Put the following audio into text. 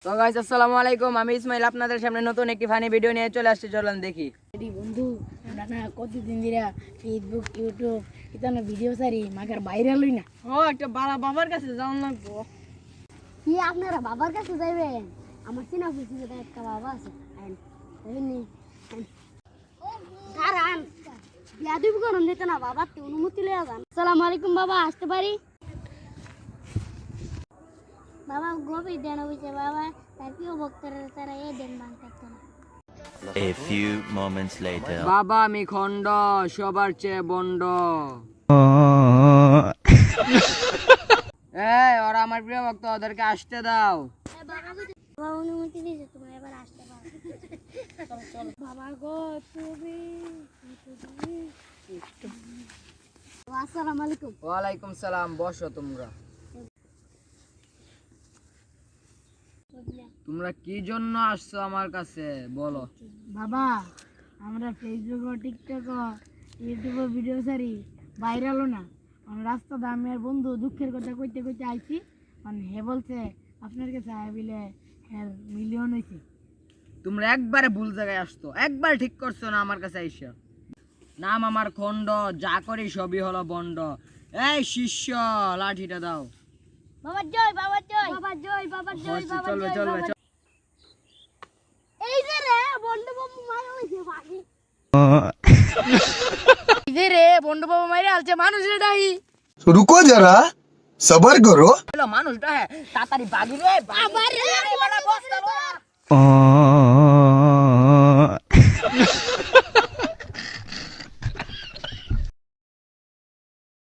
তো গাইস আসসালামু আলাইকুম, আমি ইসমাইল আপনাদের সামনে নতুন একটি ফানি ভিডিও নিয়ে চলে আসছি। চলুন দেখি। বন্ধু আমরা না কতদিন ধরে ফেসবুক ইউটিউব ইতানো ভিডিও সারি মাগার ভাইরাল হই না। একটা বাবার কাছে যাওয়ান লাগবো। কি আপনারা বাবার কাছে যাইবেন? আমার চিনা পরিচিত একটা বাবা আছে, দাঁড়ান বিয়াদুবি করুন দিতে না, বাবার তো অনুমতি লইয়া যান। আসসালামু আলাইকুম বাবা, আসতে পারি? বাবা গোবি দেন হইছে বাবা, তার প্রিয় ভক্তরা তারা এই দেন মান করতে না। A few moments later. বাবা আমি খন্ড, সবার চেয়ে বন্ড। এই ওরা আমার প্রিয় ভক্ত, ওদেরকে আসতে দাও। বাবা অনুমতি দিয়েছে, তুমি এবার আসতে পারো। বাবা গো তুমি আসসালামু আলাইকুম। ওয়ালাইকুম সালাম, বসো তোমরা। তোমরা কি জন্য আসছো আমার কাছে বলো। বাবা আমরা ফেসবুক ও টিকটক ও ইউটিউবে ভিডিও সারি ভাইরালও না, রাস্তা দামের বন্ধু দুঃখের কথা কইতে কইতে আইছি, হে বলছে আপনার কাছে আইবিলে হ্যাঁ মিলিয়ন হয়েছে। তোমরা একবারে ভুল জায়গায় আসতো, একবার ঠিক করছো না আমার কাছে আইসা। নাম আমার খন্ড, যা করি সবই হলো বন্ড। এই শিষ্য লাঠিটা দাও। বাবা জয়, বাবা জয়, বাবা জয়, বাবা জয়, বাবা চলবে জয়, চলবে বাবা। এই যে রে বন্ধু বাবু মারা হইছে ভাই। এই যে রে বন্ধু বাবু মারা আলছে মানুষ রে ডাই। रुको जरा सबर करो। হলো মানুষটা, হ্যাঁ তাড়াতাড়ি বাগি রে আবার রে বড় বস্তা।